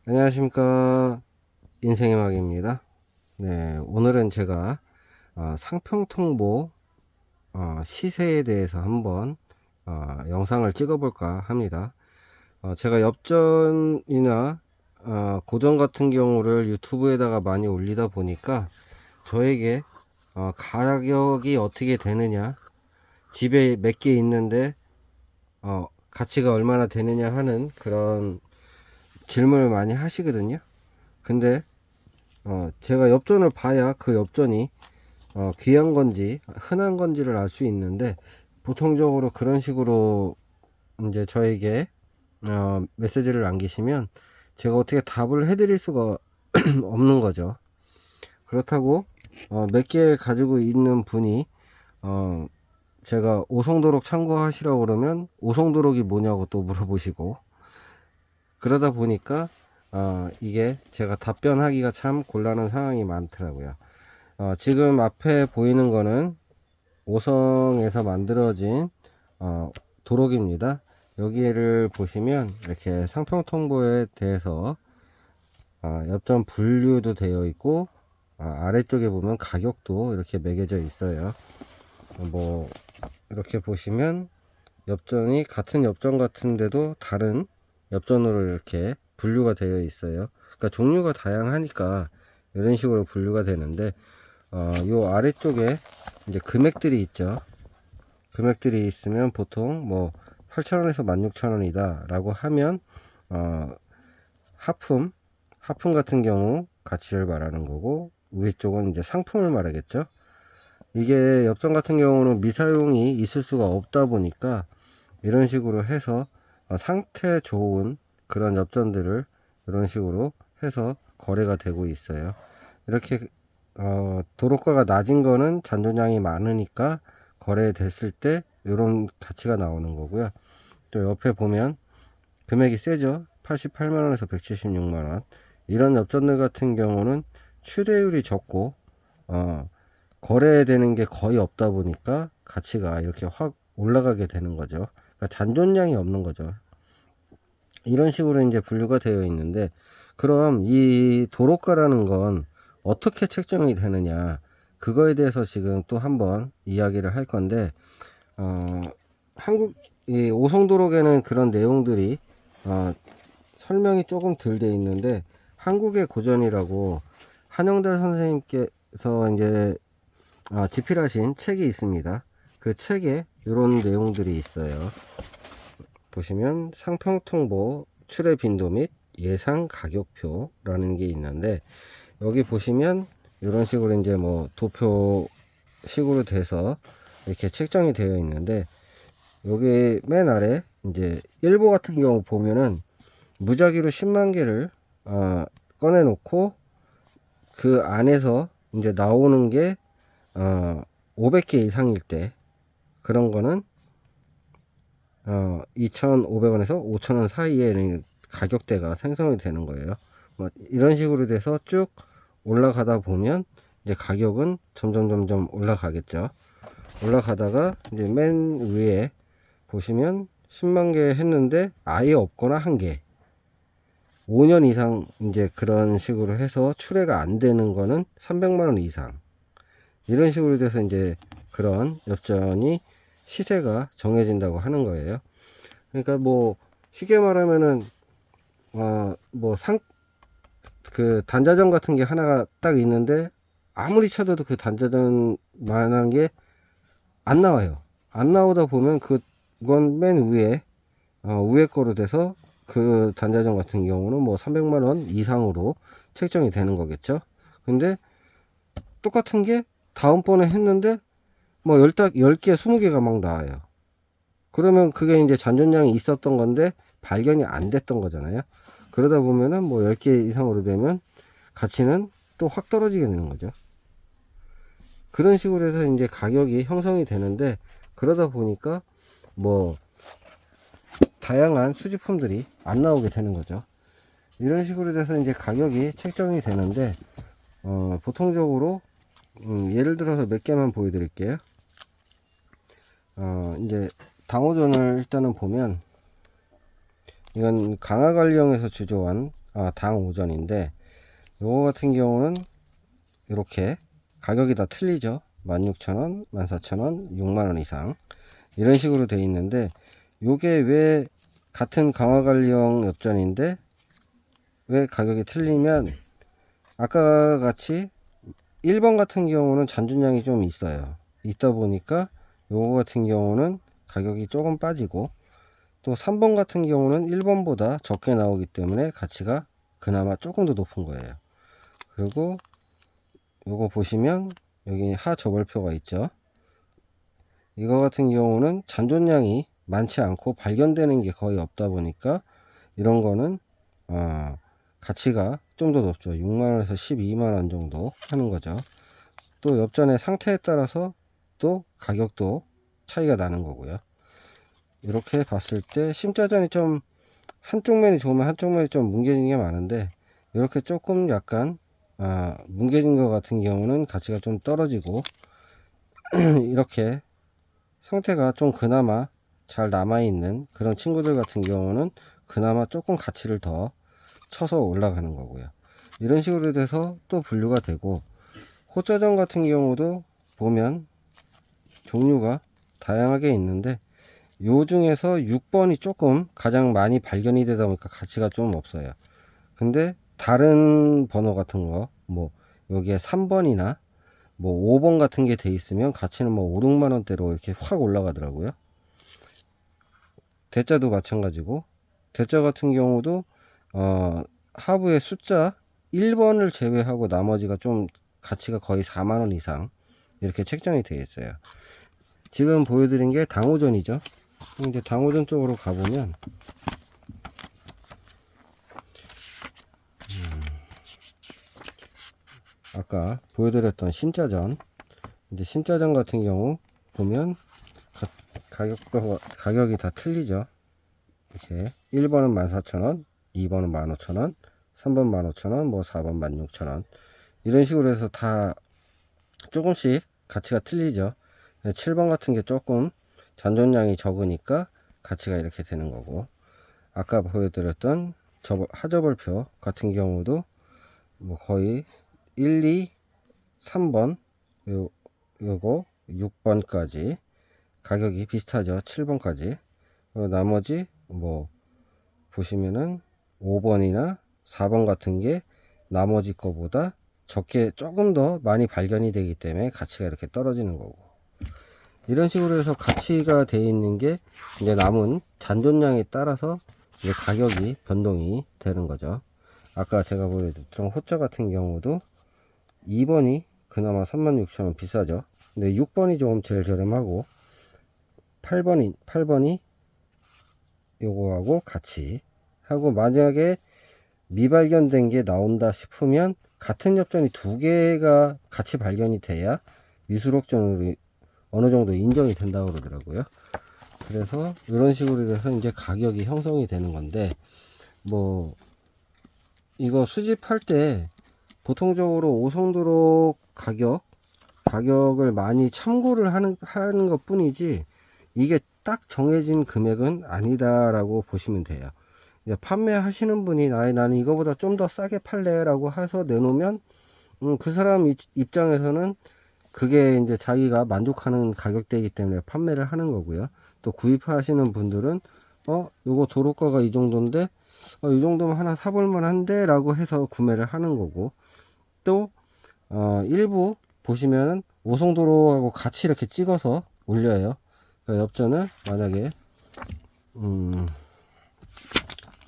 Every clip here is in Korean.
안녕하십니까, 인생의 막입니다. 네, 오늘은 제가 상평통보 시세에 대해서 한번 영상을 찍어 볼까 합니다. 제가 엽전이나 고전 같은 경우를 유튜브에다가 많이 올리다 보니까 저에게 가격이 어떻게 되느냐, 집에 몇 개 있는데 가치가 얼마나 되느냐 하는 그런 질문을 많이 하시거든요. 근데 제가 엽전을 봐야 그 엽전이 귀한 건지 흔한 건지를 알 수 있는데, 보통적으로 그런 식으로 이제 저에게 메시지를 남기시면 제가 어떻게 답을 해드릴 수가 없는 거죠. 그렇다고 몇 개 가지고 있는 분이 제가 오송도록 참고하시라고 그러면 오송도록이 뭐냐고 또 물어보시고, 그러다 보니까 이게 제가 답변하기가 참 곤란한 상황이 많더라고요. 지금 앞에 보이는 거는 오성에서 만들어진 도록입니다. 여기를 보시면 이렇게 상평통보에 대해서 엽전 분류도 되어 있고, 아래쪽에 보면 가격도 이렇게 매겨져 있어요. 뭐 이렇게 보시면 엽전이 같은 엽전 같은데도 다른 엽전으로 이렇게 분류가 되어 있어요. 그러니까 종류가 다양하니까 이런 식으로 분류가 되는데, 요 아래쪽에 이제 금액들이 있죠. 금액들이 있으면 보통 뭐 8,000원에서 16,000원이다 라고 하면 하품 같은 경우 가치를 말하는 거고, 위에 쪽은 이제 상품을 말하겠죠. 이게 엽전 같은 경우는 미사용이 있을 수가 없다 보니까 이런 식으로 해서 상태 좋은 그런 엽전들을 이런 식으로 해서 거래가 되고 있어요. 이렇게 도로가가 낮은 거는 잔존량이 많으니까 거래됐을 때 이런 가치가 나오는 거고요. 또 옆에 보면 금액이 세죠. 88만원에서 176만원. 이런 엽전들 같은 경우는 출회율이 적고 거래되는 게 거의 없다 보니까 가치가 이렇게 확 올라가게 되는 거죠. 그러니까 잔존량이 없는 거죠. 이런 식으로 이제 분류가 되어 있는데, 그럼 이 도로가라는 건 어떻게 책정이 되느냐, 그거에 대해서 지금 또 한번 이야기를 할 건데, 한국 이 오송도록에는 그런 내용들이 설명이 조금 덜 돼 있는데, 한국의 고전이라고 한영달 선생님께서 이제 집필하신 책이 있습니다. 그 책에 이런 내용들이 있어요. 보시면 상평통보 출회 빈도 및 예상 가격표라는 게 있는데, 여기 보시면 이런 식으로 이제 뭐 도표 식으로 돼서 이렇게 책정이 되어 있는데, 여기 맨 아래 이제 일보 같은 경우 보면은 무작위로 10만 개를 꺼내 놓고 그 안에서 이제 나오는 게 500개 이상일 때, 그런 거는 2,500원에서 5,000원 사이에 가격대가 생성이 되는 거예요. 뭐 이런 식으로 돼서 쭉 올라가다 보면 이제 가격은 점점 올라가겠죠. 올라가다가 이제 맨 위에 보시면 10만 개 했는데 아예 없거나 한 개, 5년 이상 이제 그런 식으로 해서 출회가 안 되는 거는 300만원 이상, 이런 식으로 돼서 이제 그런 엽전이 시세가 정해진다고 하는 거예요. 그러니까 뭐 쉽게 말하면은 그 단자전 같은 게 하나가 딱 있는데, 아무리 찾아도 그 단자전 만한 게 안 나와요. 안 나오다 보면 그건 맨 위에 위에 거로 돼서 그 단자전 같은 경우는 뭐 300만원 이상으로 책정이 되는 거겠죠. 근데 똑같은 게 다음번에 했는데 뭐 10개, 20개가 막 나와요. 그러면 그게 이제 잔존량이 있었던 건데 발견이 안 됐던 거잖아요. 그러다 보면은 뭐 10개 이상으로 되면 가치는 또 확 떨어지게 되는 거죠. 그런 식으로 해서 이제 가격이 형성이 되는데, 그러다 보니까 뭐 다양한 수집품들이 안 나오게 되는 거죠. 이런 식으로 돼서 이제 가격이 책정이 되는데, 보통적으로, 예를 들어서 몇 개만 보여드릴게요. 이제 당오전을 일단은 보면, 이건 강화관리용에서 주조한 당오전인데, 요거 같은 경우는 이렇게 가격이 다 틀리죠. 16,000원, 14,000원, 6만원 이상 이런 식으로 돼 있는데, 요게 왜 같은 강화관리용 엽전인데 왜 가격이 틀리면, 아까 같이 1번 같은 경우는 잔존량이 좀 있어요. 있다 보니까 요거 같은 경우는 가격이 조금 빠지고, 또 3번 같은 경우는 1번보다 적게 나오기 때문에 가치가 그나마 조금 더 높은 거예요. 그리고 요거 보시면 여기 하 저벌표가 있죠. 이거 같은 경우는 잔존량이 많지 않고 발견되는 게 거의 없다 보니까 이런 거는 가치가 좀 더 높죠. 6만원에서 12만원 정도 하는 거죠. 또 엽전의 상태에 따라서 또 가격도 차이가 나는 거고요. 이렇게 봤을 때 심자전이 좀 한쪽 면이 좋으면 한쪽 면이 좀 뭉개진 게 많은데, 이렇게 조금 약간 뭉개진 것 같은 경우는 가치가 좀 떨어지고, 이렇게 상태가 좀 그나마 잘 남아있는 그런 친구들 같은 경우는 그나마 조금 가치를 더 쳐서 올라가는 거고요. 이런 식으로 돼서 또 분류가 되고, 호짜전 같은 경우도 보면 종류가 다양하게 있는데, 요 중에서 6번이 조금 가장 많이 발견이 되다 보니까 가치가 좀 없어요. 근데 다른 번호 같은 거, 뭐 여기에 3번이나 뭐 5번 같은 게 돼 있으면 가치는 뭐 5, 6만 원대로 이렇게 확 올라가더라고요. 대자도 마찬가지고, 대자 같은 경우도 하부의 숫자 1번을 제외하고 나머지가 좀 가치가 거의 4만 원 이상 이렇게 책정이 되어 있어요. 지금 보여드린 게 당오전이죠. 이제 당오전 쪽으로 가보면, 아까 보여드렸던 심자전, 이제 심자전 같은 경우 보면 가격이 다 틀리죠. 이렇게 1번은 14,000원, 2번은 15,000원, 3번 15,000원, 뭐 4번 16,000원 이런 식으로 해서 다 조금씩 가치가 틀리죠. 7번 같은 게 조금 잔존량이 적으니까 가치가 이렇게 되는 거고, 아까 보여드렸던 하저벌표 같은 경우도 뭐 거의 1, 2, 3번 요거 6번까지 가격이 비슷하죠. 7번까지. 나머지 뭐 보시면은 5번이나 4번 같은 게 나머지 거보다 적게 조금 더 많이 발견이 되기 때문에 가치가 이렇게 떨어지는 거고, 이런 식으로 해서 가치가 되어 있는 게 이제 남은 잔존량에 따라서 이제 가격이 변동이 되는 거죠. 아까 제가 보여줬던 호짜 같은 경우도 2번이 그나마 36,000원 비싸죠. 근데 6번이 조금 제일 저렴하고, 8번이 요거하고 같이 하고, 만약에 미발견된 게 나온다 싶으면 같은 엽전이 두 개가 같이 발견이 돼야 미수록전으로 어느 정도 인정이 된다고 그러더라고요. 그래서 이런 식으로 돼서 이제 가격이 형성이 되는 건데, 뭐 이거 수집할 때 보통적으로 오송도록 가격을 많이 참고를 하는 것 뿐이지, 이게 딱 정해진 금액은 아니다라고 보시면 돼요. 이제 판매하시는 분이 나는 이거보다 좀 더 싸게 팔래 라고 해서 내놓으면, 그 사람 입장에서는 그게 이제 자기가 만족하는 가격대이기 때문에 판매를 하는 거고요. 또 구입하시는 분들은 요거 도로가가 이 정도인데 이 정도면 하나 사볼 만한데 라고 해서 구매를 하는 거고, 또 일부 보시면은 오송도로하고 같이 이렇게 찍어서 올려요. 그러니까 엽전을 만약에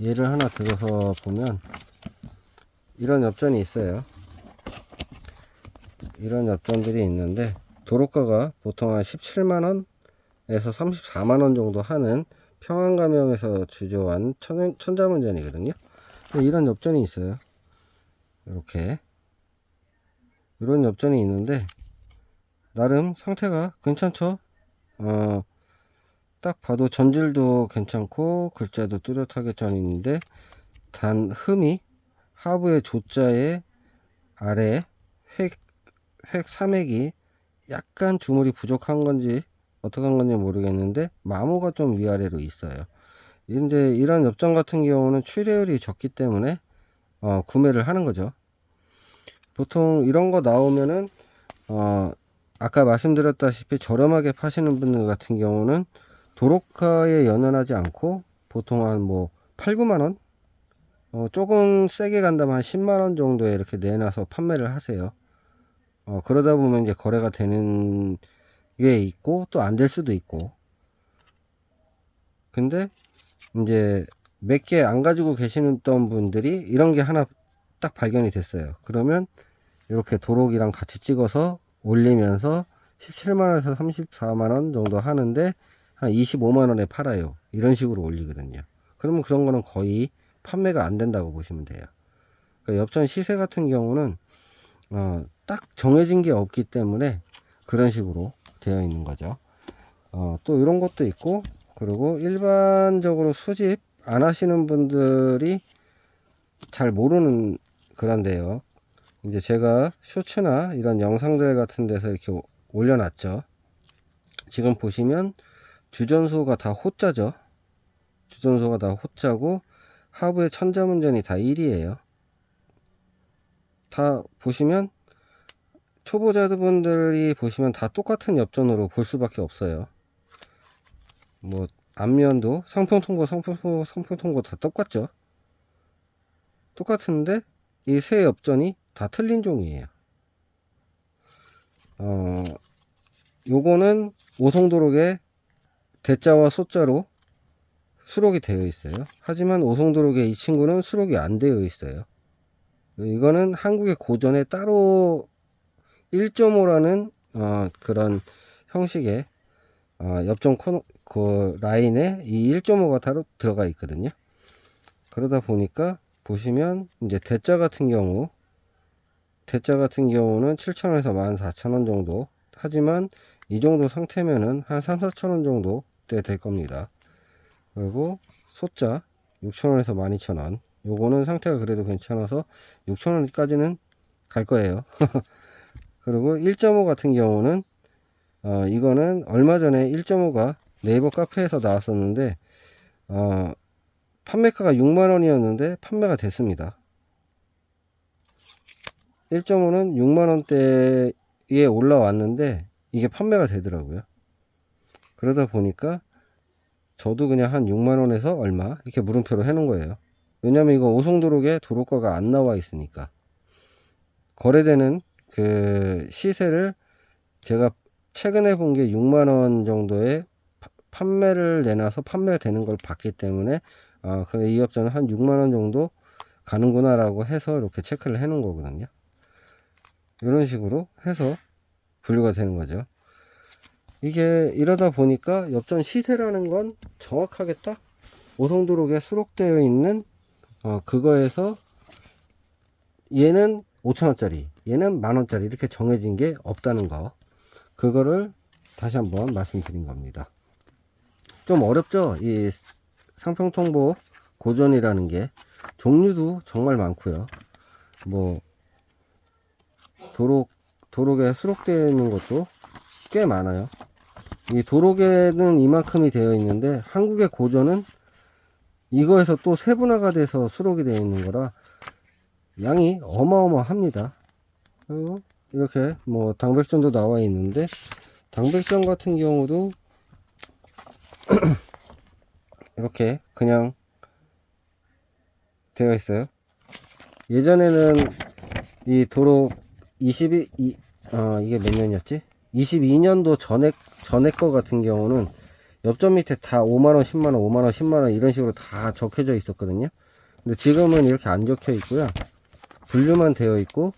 예를 하나 들어서 보면, 이런 엽전이 있어요. 이런 엽전들이 있는데 도로가가 보통 한 17만원에서 34만원 정도 하는 평안가명에서 주조한 천자문전이거든요. 이런 엽전이 있어요. 이렇게 이런 엽전이 있는데 나름 상태가 괜찮죠. 딱 봐도 전질도 괜찮고 글자도 뚜렷하게 써 있는데, 단 흠이 하부의 조자의 아래 획 3획이 약간 주물이 부족한 건지 어떻게 한 건지 모르겠는데 마모가 좀 위아래로 있어요. 이제 이런 엽전 같은 경우는 출혈이 적기 때문에 구매를 하는 거죠. 보통 이런 거 나오면은 아까 말씀드렸다시피 저렴하게 파시는 분들 같은 경우는 도로카에 연연하지 않고 보통 한 뭐 8, 9만원, 조금 세게 간다면 한 10만원 정도에 이렇게 내놔서 판매를 하세요. 그러다 보면 이제 거래가 되는 게 있고 또 안 될 수도 있고. 근데 이제 몇 개 안 가지고 계시던 분들이 이런 게 하나 딱 발견이 됐어요. 그러면 이렇게 도록이랑 같이 찍어서 올리면서 17만원에서 34만원 정도 하는데 한 25만원에 팔아요. 이런 식으로 올리거든요. 그러면 그런 거는 거의 판매가 안 된다고 보시면 돼요. 그러니까 엽전 시세 같은 경우는 딱 정해진 게 없기 때문에 그런 식으로 되어 있는 거죠. 또 이런 것도 있고, 그리고 일반적으로 수집 안 하시는 분들이 잘 모르는 그런데요. 이제 제가 쇼츠나 이런 영상들 같은 데서 이렇게 올려놨죠. 지금 보시면 주전소가 다 호자죠. 주전소가 다 호자고 하부의 천자문전이 다 1이에요. 다 보시면 초보자분들이 보시면 다 똑같은 엽전으로 볼 수밖에 없어요. 뭐 앞면도 성평통고 다 똑같죠. 똑같은데 이 세 엽전이 다 틀린 종이에요. 요거는 오송도록에 대자와 소자로 수록이 되어 있어요. 하지만 오송도록에 이 친구는 수록이 안 되어 있어요. 이거는 한국의 고전에 따로 1.5라는 그런 형식의 엽전 그 라인에 이 1.5가 따로 들어가 있거든요. 그러다 보니까 보시면 이제 대자 같은 경우는 7,000원에서 14,000원 정도. 하지만 이 정도 상태면은 한 3, 4,000원 정도 때 될 겁니다. 그리고 소자 6,000원에서 12,000원. 요거는 상태가 그래도 괜찮아서 6,000원까지는 갈 거예요. 그리고 1.5 같은 경우는 이거는 얼마 전에 1.5가 네이버 카페에서 나왔었는데 판매가가 6만원이었는데 판매가 됐습니다. 1.5는 6만원대에 올라왔는데 이게 판매가 되더라고요. 그러다 보니까 저도 그냥 한 6만원에서 얼마 이렇게 물음표로 해놓은 거예요. 왜냐면 이거 오송도록에 도로가가 안 나와 있으니까. 거래되는 그 시세를 제가 최근에 본 게 6만원 정도에 판매를 내놔서 판매가 되는 걸 봤기 때문에 그래 이 엽전은 한 6만원 정도 가는구나 라고 해서 이렇게 체크를 해 놓은 거거든요. 이런 식으로 해서 분류가 되는 거죠. 이게 이러다 보니까 엽전 시세라는 건 정확하게 딱 오송도록에 수록되어 있는 그거에서 얘는 5,000원짜리 얘는 만원짜리 이렇게 정해진 게 없다는 거, 그거를 다시 한번 말씀드린 겁니다. 좀 어렵죠. 이 상평통보 고전이라는 게 종류도 정말 많고요. 뭐 도록에 수록되어 있는 것도 꽤 많아요. 이 도록에는 이만큼이 되어 있는데 한국의 고전은 이거에서 또 세분화가 돼서 수록이 되어 있는 거라 양이 어마어마합니다. 그리고 이렇게 뭐 당백전도 나와 있는데 당백전 같은 경우도 이렇게 그냥 되어 있어요. 예전에는 이 도록 이게 몇 년이었지? 22년도 전에 거 같은 경우는 엽전 밑에 다 5만원, 10만원, 5만원, 10만원 이런 식으로 다 적혀져 있었거든요. 근데 지금은 이렇게 안 적혀 있고요. 분류만 되어 있고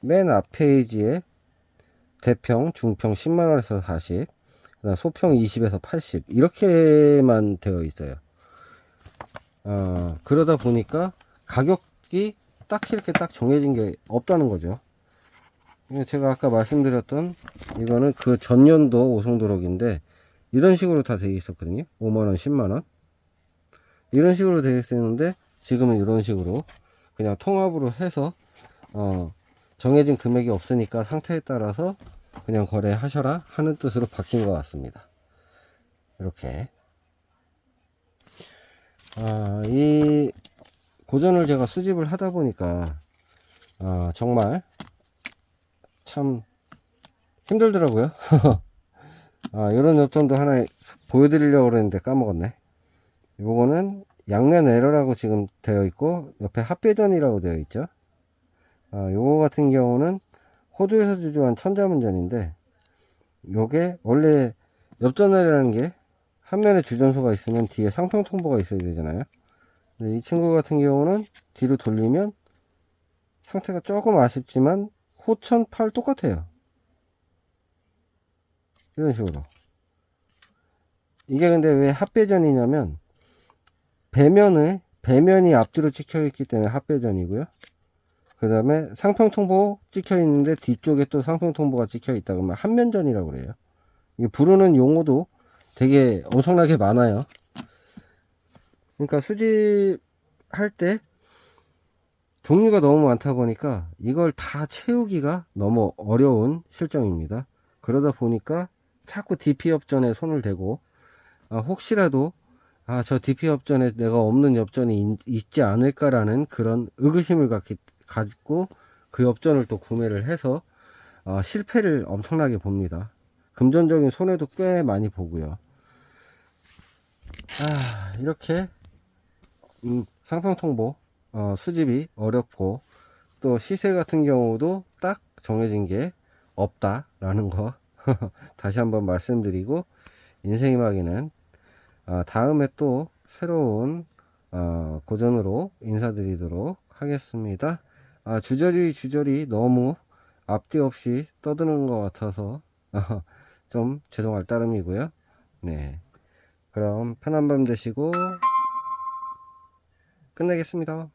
맨 앞 페이지에 대평, 중평 10만원에서 40, 그다음 소평 20에서 80 이렇게만 되어 있어요. 그러다 보니까 가격이 딱 이렇게 딱 정해진 게 없다는 거죠. 제가 아까 말씀드렸던 이거는 그 전년도 오송도록인데 이런 식으로 다 되어 있었거든요. 5만원, 10만원. 이런 식으로 되어 있었는데, 지금은 이런 식으로 그냥 통합으로 해서, 정해진 금액이 없으니까 상태에 따라서 그냥 거래하셔라 하는 뜻으로 바뀐 것 같습니다. 이렇게. 이 고전을 제가 수집을 하다 보니까, 정말 참 힘들더라고요. 이런 엽전도 하나 보여드리려고 그랬는데 까먹었네. 요거는 양면 에러라고 지금 되어 있고, 옆에 합배전이라고 되어 있죠. 요거 같은 경우는 호주에서 주조한 천자문전인데, 요게 원래 엽전이라는 게 한 면에 주전소가 있으면 뒤에 상평 통보가 있어야 되잖아요. 근데 이 친구 같은 경우는 뒤로 돌리면 상태가 조금 아쉽지만 호천 팔 똑같아요. 이런 식으로. 이게 근데 왜 합배전이냐면, 배면이 앞뒤로 찍혀 있기 때문에 합배전이고요. 그 다음에 상평통보 찍혀 있는데 뒤쪽에 또 상평통보가 찍혀 있다 그러면 한면전이라고 그래요. 이 부르는 용어도 되게 엄청나게 많아요. 그러니까 수집할 때 종류가 너무 많다 보니까 이걸 다 채우기가 너무 어려운 실정입니다. 그러다 보니까 자꾸 DP 엽전에 손을 대고, 혹시라도 저 DP 엽전에 내가 없는 엽전이 있지 않을까라는 그런 의구심을 가지고 그 엽전을 또 구매를 해서 실패를 엄청나게 봅니다. 금전적인 손해도 꽤 많이 보고요. 이렇게 상평통보 수집이 어렵고, 또 시세 같은 경우도 딱 정해진 게 없다라는 거 다시 한번 말씀드리고, 인생이막이는 다음에 또 새로운 고전으로 인사드리도록 하겠습니다. 주저리 너무 앞뒤 없이 떠드는 것 같아서 좀 죄송할 따름이고요. 네, 그럼 편한 밤 되시고 끝내겠습니다.